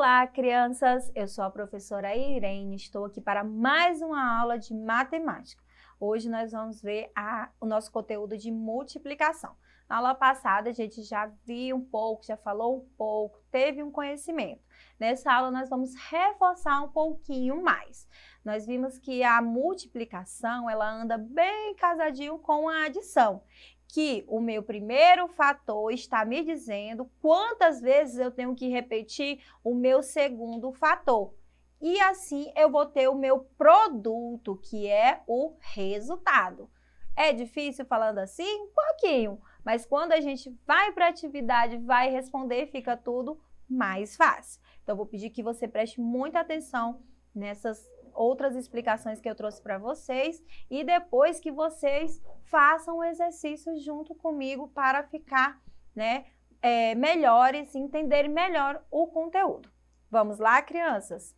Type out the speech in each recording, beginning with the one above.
Olá, crianças! Eu sou a professora Irene, estou aqui para mais uma aula de matemática. Hoje nós vamos ver o nosso conteúdo de multiplicação. Na aula passada a gente já viu um pouco, já falou um pouco, teve um conhecimento. Nessa aula nós vamos reforçar um pouquinho mais. Nós vimos que a multiplicação ela anda bem casadinho com a adição. Que o meu primeiro fator está me dizendo quantas vezes eu tenho que repetir o meu segundo fator. E assim eu vou ter o meu produto, que é o resultado. É difícil falando assim? Um pouquinho. Mas quando a gente vai para a atividade, vai responder, fica tudo mais fácil. Então, eu vou pedir que você preste muita atenção nessas outras explicações que eu trouxe para vocês e depois que vocês façam o exercício junto comigo para ficar, melhores, entenderem melhor o conteúdo. Vamos lá, crianças?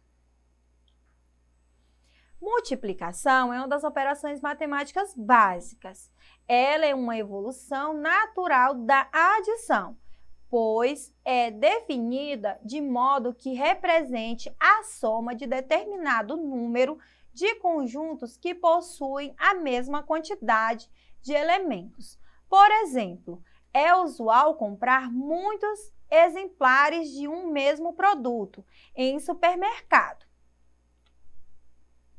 Multiplicação é uma das operações matemáticas básicas. Ela é uma evolução natural da adição, pois é definida de modo que represente a soma de determinado número de conjuntos que possuem a mesma quantidade de elementos. Por exemplo, é usual comprar muitos exemplares de um mesmo produto em supermercado.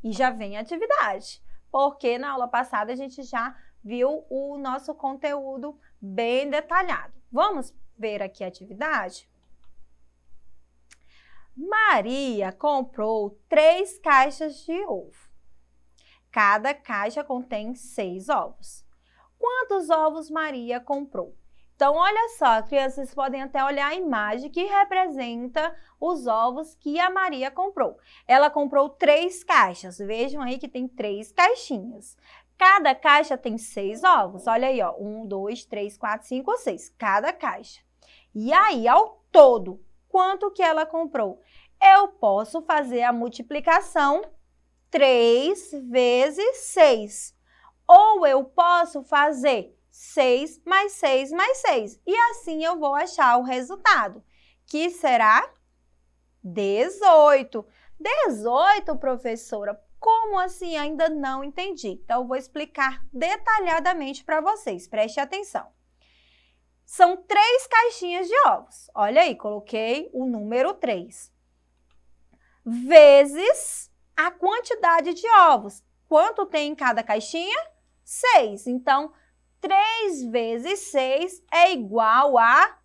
E já vem a atividade, porque na aula passada a gente já viu o nosso conteúdo bem detalhado. Vamos ver aqui a atividade? Maria comprou 3 caixas de ovo. Cada caixa contém 6 ovos. Quantos ovos Maria comprou? Então, olha só, crianças podem até olhar a imagem que representa os ovos que a Maria comprou. Ela comprou 3 caixas. Vejam aí que tem 3 caixinhas. Cada caixa tem 6 ovos. Olha aí, ó. 1, 2, 3, 4, 5, 6. Cada caixa. E aí, ao todo, quanto que ela comprou? Eu posso fazer a multiplicação 3 vezes 6. Ou eu posso fazer 6 mais 6 mais 6. E assim eu vou achar o resultado, que será 18. 18, professora? Como assim? Ainda não entendi. Então, eu vou explicar detalhadamente para vocês. Preste atenção. São 3 caixinhas de ovos. Olha aí, coloquei o número 3. Vezes a quantidade de ovos. Quanto tem em cada caixinha? 6. Então, 3 vezes 6 é igual a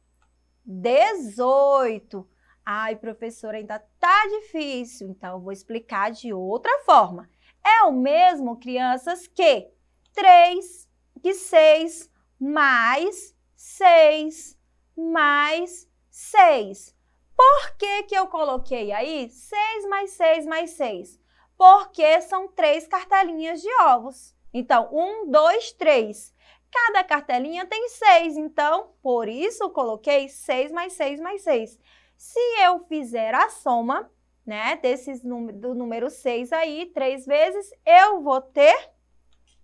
18. Ai, professora, ainda tá difícil. Então, eu vou explicar de outra forma. É o mesmo, crianças, que 6 mais 6 mais 6. Por que que eu coloquei aí 6 mais 6 mais 6? Porque são 3 cartelinhas de ovos. Então, 1, 2, 3. Cada cartelinha tem 6, então, por isso eu coloquei 6 mais 6 mais 6. Se eu fizer a soma, do número 6 aí, 3 vezes, eu vou ter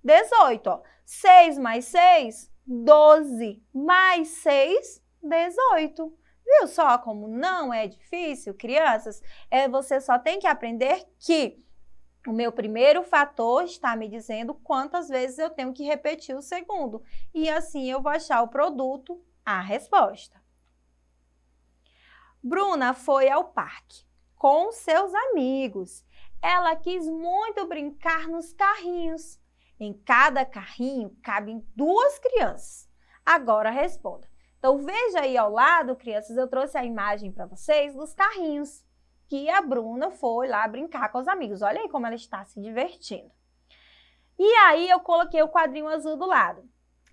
18, ó. 6 mais 6, 12, mais 6, 18. Viu só como não é difícil, crianças? Você só tem que aprender que o meu primeiro fator está me dizendo quantas vezes eu tenho que repetir o segundo. E assim eu vou achar o produto, a resposta. Bruna foi ao parque com seus amigos. Ela quis muito brincar nos carrinhos. Em cada carrinho cabem 2 crianças. Agora responda. Então, veja aí ao lado, crianças, eu trouxe a imagem para vocês dos carrinhos que a Bruna foi lá brincar com os amigos. Olha aí como ela está se divertindo. E aí, eu coloquei o quadrinho azul do lado.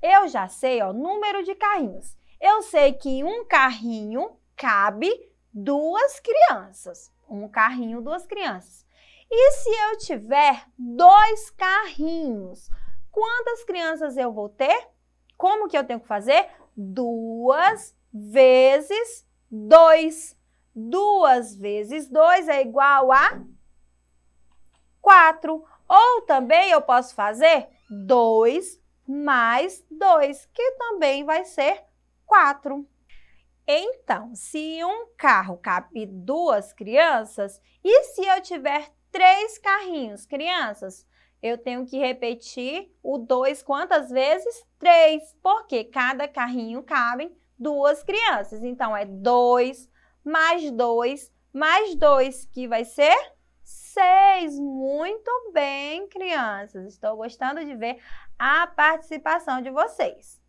Eu já sei, ó, número de carrinhos. Eu sei que em um carrinho cabe 2 crianças. Um carrinho, 2 crianças. E se eu tiver 2 carrinhos, quantas crianças eu vou ter? Como que eu tenho que fazer? 2 vezes 2. 2 vezes 2 é igual a 4. Ou também eu posso fazer 2 mais 2, que também vai ser 4. Então, se um carro cabe 2 crianças, e se eu tiver 3 carrinhos, crianças? Eu tenho que repetir o 2 quantas vezes? 3, porque cada carrinho cabe 2 crianças. Então, é 2 mais 2 mais 2, que vai ser 6. Muito bem, crianças. Estou gostando de ver a participação de vocês.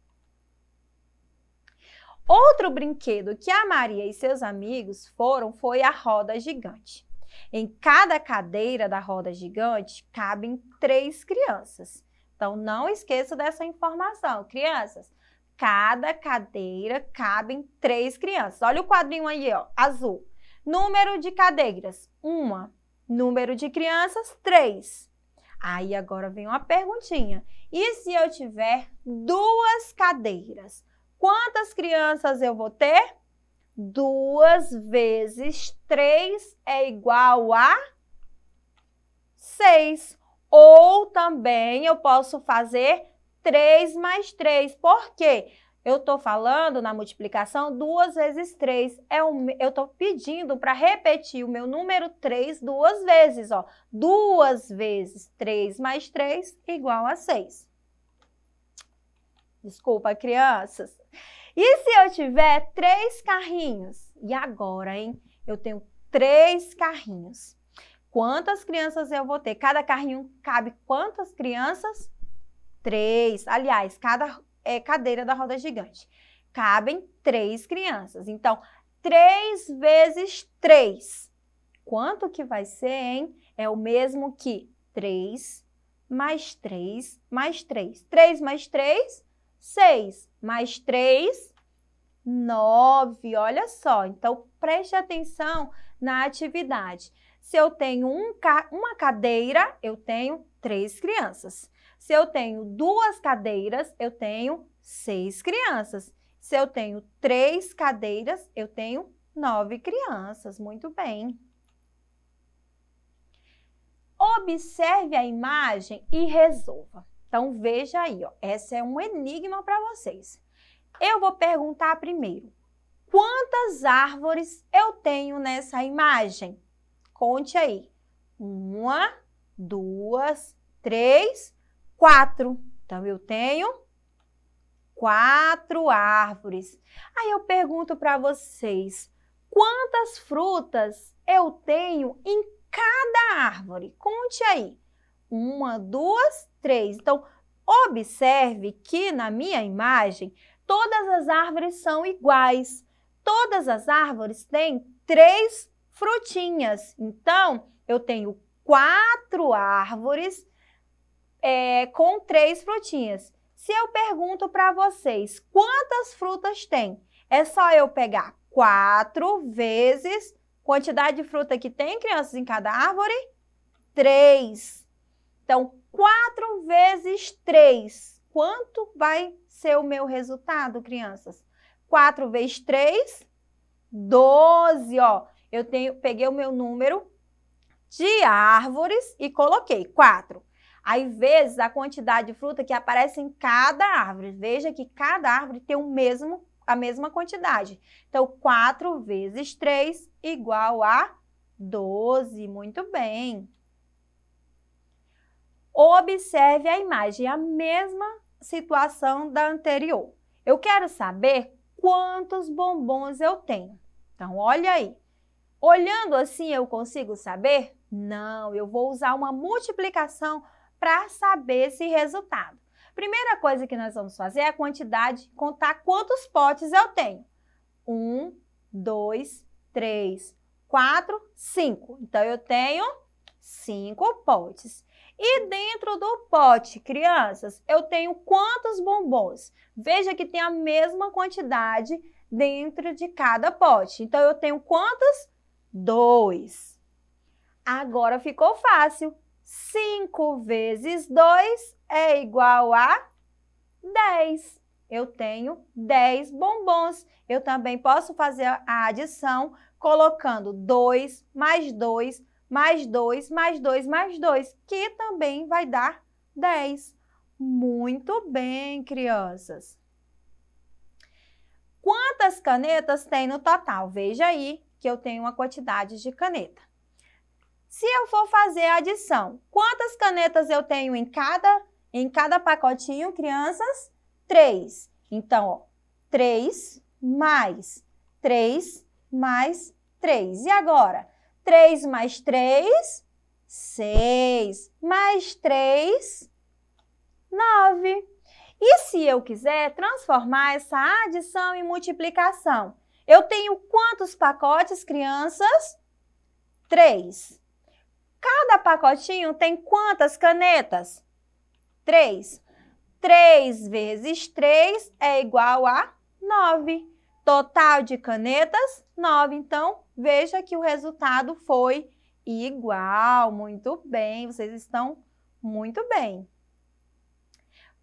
Outro brinquedo que a Maria e seus amigos foi a roda gigante. Em cada cadeira da roda gigante cabem 3 crianças. Então, não esqueça dessa informação, crianças. Cada cadeira cabem 3 crianças. Olha o quadrinho aí, ó, azul. Número de cadeiras, 1. Número de crianças, 3. Aí agora vem uma perguntinha. E se eu tiver 2 cadeiras? Quantas crianças eu vou ter? 2 vezes 3 é igual a 6. Ou também eu posso fazer 3 mais 3. Por quê? Eu estou falando na multiplicação 2 vezes 3. Eu estou pedindo para repetir o meu número 3 2 vezes. Ó. 2 vezes 3 mais 3 igual a 6. Desculpa, crianças. E se eu tiver 3 carrinhos? E agora, hein? Eu tenho 3 carrinhos. Quantas crianças eu vou ter? Cada carrinho cabe quantas crianças? 3. Aliás, cada cadeira da roda gigante. Cabem 3 crianças. Então, 3 vezes 3. Quanto que vai ser, hein? É o mesmo que 3 mais 3 mais 3. 3 mais 3, 6. Mais 3, 9. Olha só. Então, preste atenção na atividade. Se eu tenho uma cadeira, eu tenho 3 crianças. Se eu tenho 2 cadeiras, eu tenho 6 crianças. Se eu tenho 3 cadeiras, eu tenho 9 crianças. Muito bem. Observe a imagem e resolva. Então, veja aí, ó. Esse é um enigma para vocês. Eu vou perguntar primeiro. Quantas árvores eu tenho nessa imagem? Conte aí. 1, 2, 3, 4. Então, eu tenho 4 árvores. Aí eu pergunto para vocês, quantas frutas eu tenho em cada árvore? Conte aí. 1, 2, 3. Então, observe que na minha imagem, todas as árvores são iguais. Todas as árvores têm 3 frutinhas. Então, eu tenho 4 árvores com 3 frutinhas. Se eu pergunto para vocês, quantas frutas tem? É só eu pegar 4 vezes quantidade de fruta que tem, crianças, em cada árvore? 3. Então, 4 vezes 3. Quanto vai ser o meu resultado, crianças? 4 vezes 3, 12, ó. Eu peguei o meu número de árvores e coloquei 4. Aí, vezes a quantidade de fruta que aparece em cada árvore. Veja que cada árvore tem a mesma quantidade. Então, 4 vezes 3 igual a 12. Muito bem. Observe a imagem, a mesma situação da anterior. Eu quero saber quantos bombons eu tenho. Então, olha aí. Olhando assim, eu consigo saber? Não, eu vou usar uma multiplicação para saber esse resultado. Primeira coisa que nós vamos fazer é a quantidade, contar quantos potes eu tenho. 1, 2, 3, 4, 5. Então, eu tenho 5 potes. E dentro do pote, crianças, eu tenho quantos bombons? Veja que tem a mesma quantidade dentro de cada pote. Então, eu tenho quantos? 2. Agora ficou fácil. 5 vezes 2 é igual a 10. Eu tenho 10 bombons. Eu também posso fazer a adição colocando 2 mais 2 mais 2 mais 2 mais 2, que também vai dar 10. Muito bem, crianças. quantas canetas tem no total? Veja aí que eu tenho uma quantidade de caneta. Se eu for fazer a adição, quantas canetas eu tenho em cada pacotinho, crianças? 3. Então, ó, 3 mais 3 mais 3. E agora? 3 mais 3, 6. Mais 3, 9. E se eu quiser transformar essa adição em multiplicação? Eu tenho quantos pacotes, crianças? 3. Cada pacotinho tem quantas canetas? 3. 3 vezes 3 é igual a 9. Total de canetas, 9. Então, veja que o resultado foi igual. Muito bem, vocês estão muito bem.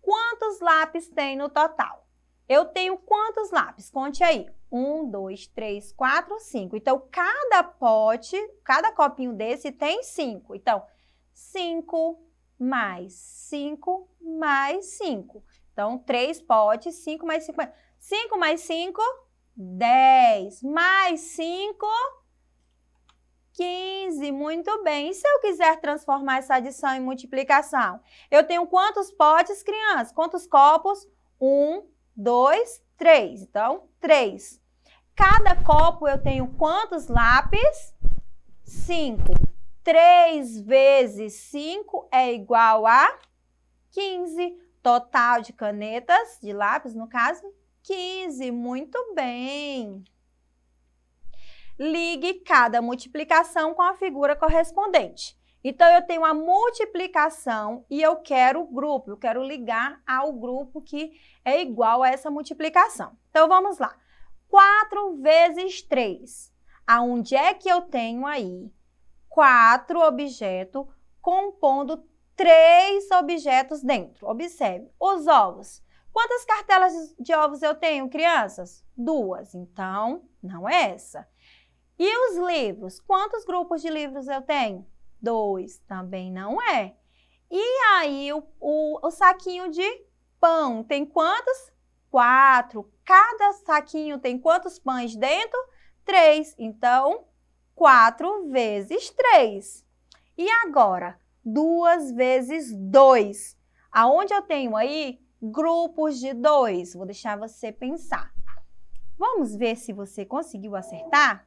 Quantos lápis tem no total? Eu tenho quantos lápis? Conte aí. 1, 2, 3, 4, 5. Então, cada copinho desse tem 5. Então, 5 mais 5 mais 5. Então, 3 potes, 5 mais 5. 5 mais 5, 10. Mais 5, 15. Muito bem. E se eu quiser transformar essa adição em multiplicação? Eu tenho quantos potes, crianças? Quantos copos? 1, 2, 3. Então, 3. Cada copo eu tenho quantos lápis? 5. 3 vezes 5 é igual a 15. Total de canetas, de lápis, no caso, 15. Muito bem. Ligue cada multiplicação com a figura correspondente. Então, eu tenho a multiplicação e eu quero o grupo, eu quero ligar ao grupo que é igual a essa multiplicação. Então, vamos lá. 4 vezes 3. Aonde é que eu tenho aí 4 objetos compondo 3 objetos dentro? Observe. Os ovos. Quantas cartelas de ovos eu tenho, crianças? 2. Então, não é essa. E os livros? Quantos grupos de livros eu tenho? 2. Também não é. E aí, o saquinho de pão tem quantos? 4. Cada saquinho tem quantos pães dentro? 3. Então, 4 vezes 3. E agora, 2 vezes 2. Aonde eu tenho aí grupos de 2? Vou deixar você pensar. Vamos ver se você conseguiu acertar?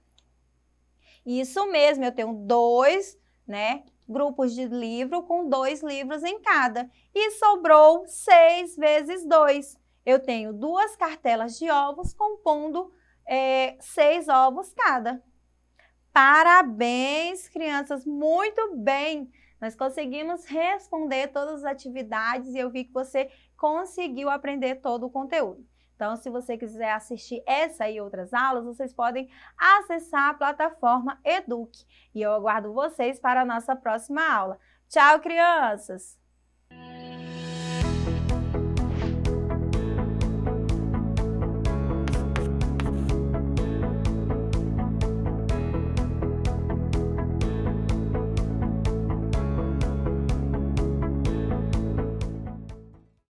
Isso mesmo, eu tenho 2, né, grupos de livro com 2 livros em cada. E sobrou 6 vezes 2. Eu tenho 2 cartelas de ovos compondo 6 ovos cada. Parabéns, crianças, muito bem! Nós conseguimos responder todas as atividades e eu vi que você conseguiu aprender todo o conteúdo. Então, se você quiser assistir essa e outras aulas, vocês podem acessar a plataforma Eduque. E eu aguardo vocês para a nossa próxima aula. Tchau, crianças!